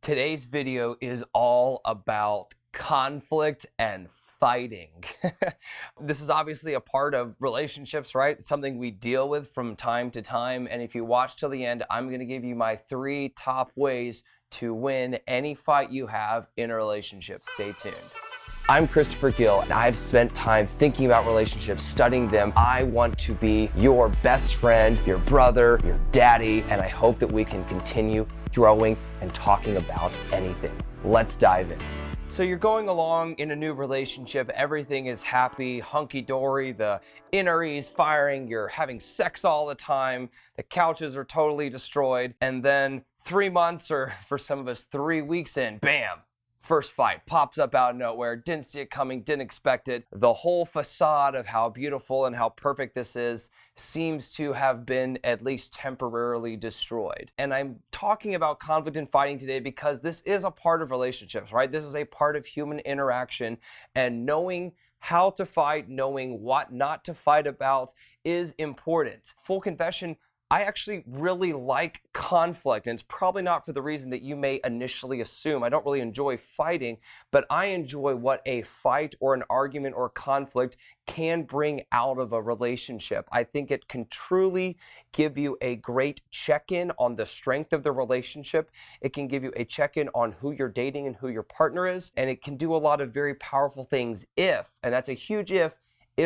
Today's video is all about conflict and fighting. This is obviously a part of relationships, right? It's something we deal with from time to time. And if you watch till the end, I'm going to give you my 3 top ways to win any fight you have in a relationship. Stay tuned. I'm Christopher Gill, and I've spent time thinking about relationships, studying them. I want to be your best friend, your brother, your daddy, and I hope that we can continue growing and talking about anything. Let's dive in. So you're going along in a new relationship, everything is happy, hunky-dory, the inner E's firing, you're having sex all the time, the couches are totally destroyed, and then 3 months, or for some of us 3 weeks in, bam! First fight pops up out of nowhere, didn't see it coming, didn't expect it. The whole facade of how beautiful and how perfect this is seems to have been at least temporarily destroyed. And I'm talking about conflict and fighting today because this is a part of relationships, right? This is a part of human interaction, and knowing how to fight, knowing what not to fight about is important. Full confession, I actually really like conflict, and it's probably not for the reason that you may initially assume. I don't really enjoy fighting, but I enjoy what a fight or an argument or conflict can bring out of a relationship. I think it can truly give you a great check-in on the strength of the relationship. It can give you a check-in on who you're dating and who your partner is, and it can do a lot of very powerful things if, and that's a huge if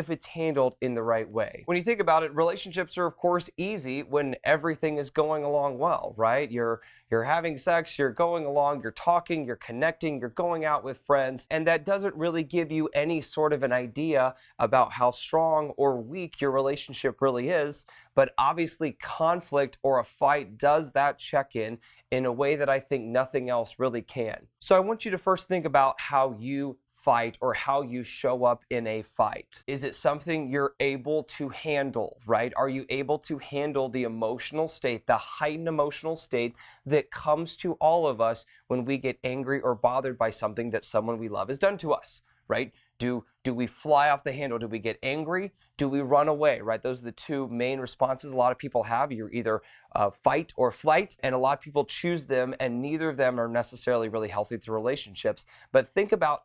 it's handled in the right way. When you think about it, relationships are of course easy when everything is going along well, right? You're having sex, you're going along, you're talking, you're connecting, you're going out with friends, and that doesn't really give you any sort of an idea about how strong or weak your relationship really is. But obviously conflict or a fight does that check-in in a way that I think nothing else really can. So I want you to first think about how you fight or how you show up in a fight. Is it something you're able to handle, right? Are you able to handle the emotional state, the heightened emotional state that comes to all of us when we get angry or bothered by something that someone we love has done to us, right? Do we fly off the handle? Do we get angry? Do we run away, right? Those are the 2 main responses a lot of people have. You're either fight or flight, and a lot of people choose them, and neither of them are necessarily really healthy to relationships. But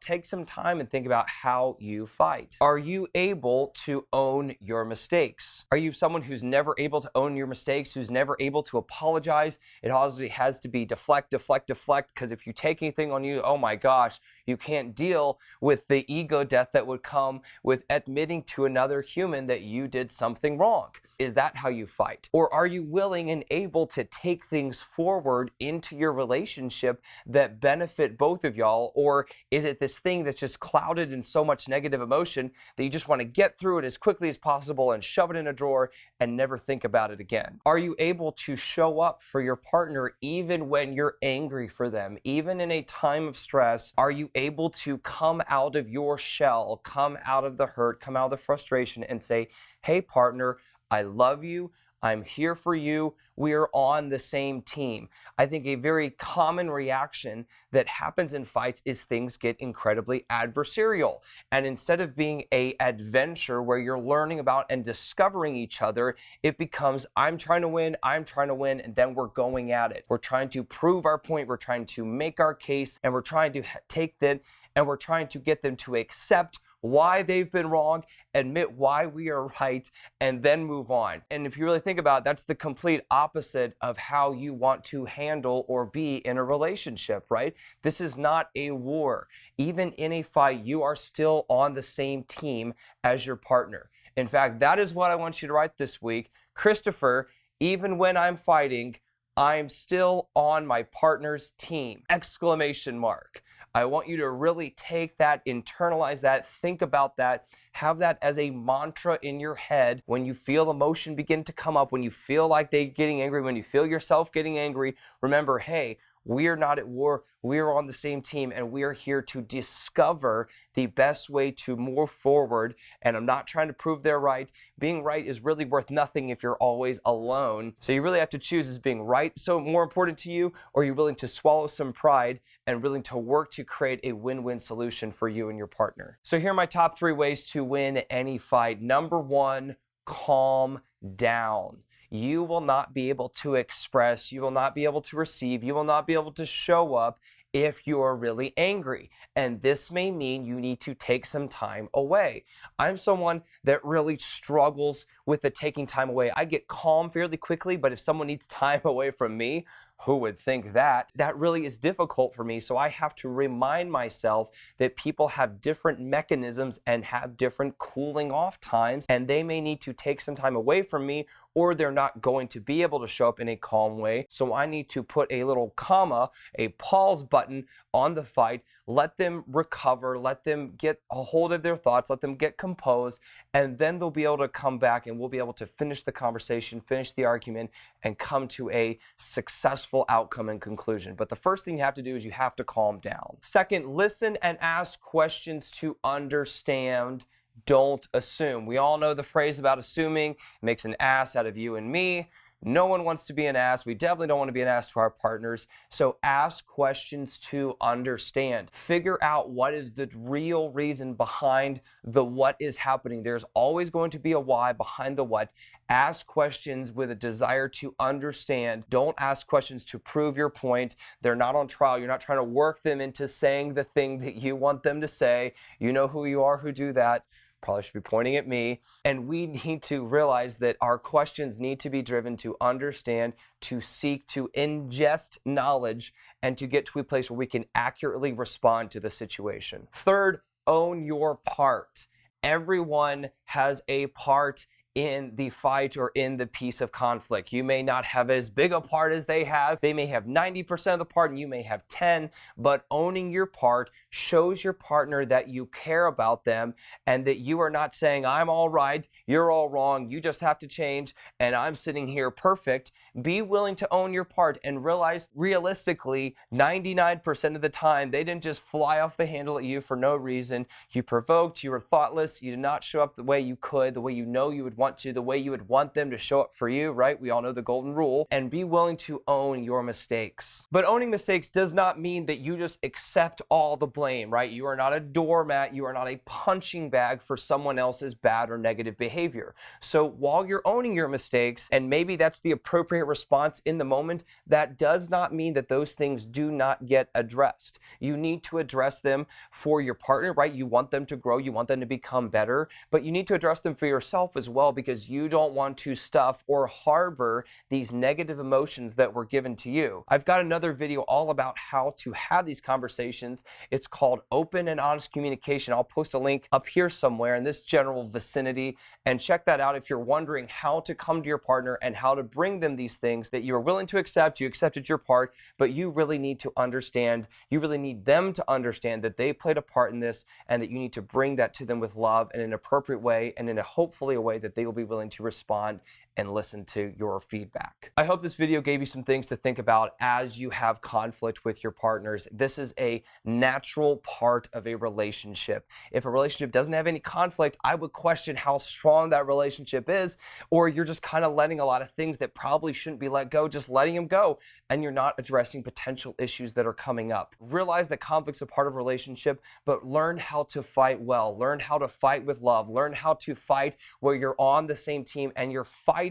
take some time and think about how you fight. Are you able to own your mistakes? Are you someone who's never able to own your mistakes, who's never able to apologize? It obviously has to be deflect, because if you take anything on you, oh my gosh, you can't deal with the ego death that would come with admitting to another human that you did something wrong. Is that how you fight? Or are you willing and able to take things forward into your relationship that benefit both of y'all? Or is it this thing that's just clouded in so much negative emotion that you just want to get through it as quickly as possible and shove it in a drawer and never think about it again? Are you able to show up for your partner even when you're angry for them? Even in a time of stress, are you able to come out of your shell, come out of the hurt, come out of the frustration and say, hey partner, I love you, I'm here for you, we're on the same team? I think a very common reaction that happens in fights is things get incredibly adversarial. And instead of being an adventure where you're learning about and discovering each other, it becomes, I'm trying to win, and then we're going at it. We're trying to prove our point, we're trying to make our case, and we're trying to take that, and we're trying to get them to accept why they've been wrong, admit why we are right, and then move on. And if you really think about it, that's the complete opposite of how you want to handle or be in a relationship, right? This is not a war. Even in a fight, you are still on the same team as your partner. In fact, that is what I want you to write this week. Christopher, even when I'm fighting, I'm still on my partner's team! Exclamation mark. I want you to really take that, internalize that, think about that, have that as a mantra in your head when you feel emotion begin to come up, when you feel like they're getting angry, when you feel yourself getting angry. Remember, hey, we are not at war, we are on the same team, and we are here to discover the best way to move forward. And I'm not trying to prove they're right. Being right is really worth nothing if you're always alone. So you really have to choose, is being right so more important to you, or are you willing to swallow some pride and willing to work to create a win-win solution for you and your partner? So here are my top 3 ways to win any fight. Number 1, calm down. you will not be able to express, you will not be able to receive, you will not be able to show up if you're really angry. And this may mean you need to take some time away. I'm someone that really struggles with the taking time away. I get calm fairly quickly, but if someone needs time away from me, who would think that? That really is difficult for me. So I have to remind myself that people have different mechanisms and have different cooling off times, and they may need to take some time away from me, or they're not going to be able to show up in a calm way. So I need to put a little comma, a pause button on the fight, let them recover, let them get a hold of their thoughts, let them get composed, and then they'll be able to come back and we'll be able to finish the conversation, finish the argument, and come to a successful outcome and conclusion. But the first thing you have to do is you have to calm down. Second, listen and ask questions to understand. Don't assume. We all know the phrase about assuming makes an ass out of you and me. No one wants to be an ass. We definitely don't want to be an ass to our partners. So ask questions to understand. Figure out what is the real reason behind the what is happening. There's always going to be a why behind the what. Ask questions with a desire to understand. Don't ask questions to prove your point. They're not on trial. You're not trying to work them into saying the thing that you want them to say. You know who you are who do that. Probably should be pointing at me. And we need to realize that our questions need to be driven to understand, to seek to ingest knowledge, and to get to a place where we can accurately respond to the situation. Third, own your part. Everyone has a part in the fight or in the piece of conflict. You may not have as big a part as they have. They may have 90% of the part and you may have 10, but owning your part shows your partner that you care about them and that you are not saying, I'm all right, you're all wrong, you just have to change, and I'm sitting here perfect. Be willing to own your part and realize realistically, 99% of the time, they didn't just fly off the handle at you for no reason. You provoked, you were thoughtless, you did not show up the way you could, the way you know you would want to, the way you would want them to show up for you, right? We all know the golden rule. And be willing to own your mistakes. But owning mistakes does not mean that you just accept all the blame, right? You are not a doormat. You are not a punching bag for someone else's bad or negative behavior. So while you're owning your mistakes, and maybe that's the appropriate response in the moment, that does not mean that those things do not get addressed. You need to address them for your partner, right? You want them to grow. You want them to become better, but you need to address them for yourself as well, because you don't want to stuff or harbor these negative emotions that were given to you. I've got another video all about how to have these conversations. It's called Open and Honest Communication. I'll post a link up here somewhere in this general vicinity, and check that out if you're wondering how to come to your partner and how to bring them these things that you are willing to accept. You accepted your part, but you really need to understand, you really need them to understand that they played a part in this and that you need to bring that to them with love in an appropriate way and in a hopefully a way that they will be willing to respond and listen to your feedback. I hope this video gave you some things to think about as you have conflict with your partners. This is a natural part of a relationship. If a relationship doesn't have any conflict, I would question how strong that relationship is, or you're just kind of letting a lot of things that probably shouldn't be let go, just letting them go, and you're not addressing potential issues that are coming up. Realize that conflict's a part of a relationship, but learn how to fight well. Learn how to fight with love. Learn how to fight where you're on the same team and you're fighting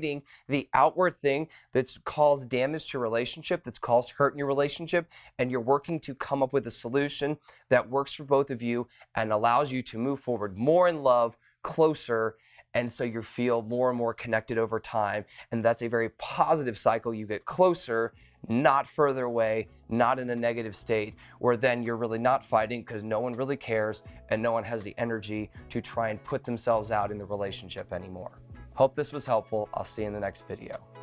the outward thing that's caused damage to your relationship, that's caused hurt in your relationship, and you're working to come up with a solution that works for both of you and allows you to move forward more in love, closer, and so you feel more and more connected over time. And that's a very positive cycle. You get closer, not further away, not in a negative state, where then you're really not fighting because no one really cares and no one has the energy to try and put themselves out in the relationship anymore. Hope this was helpful. I'll see you in the next video.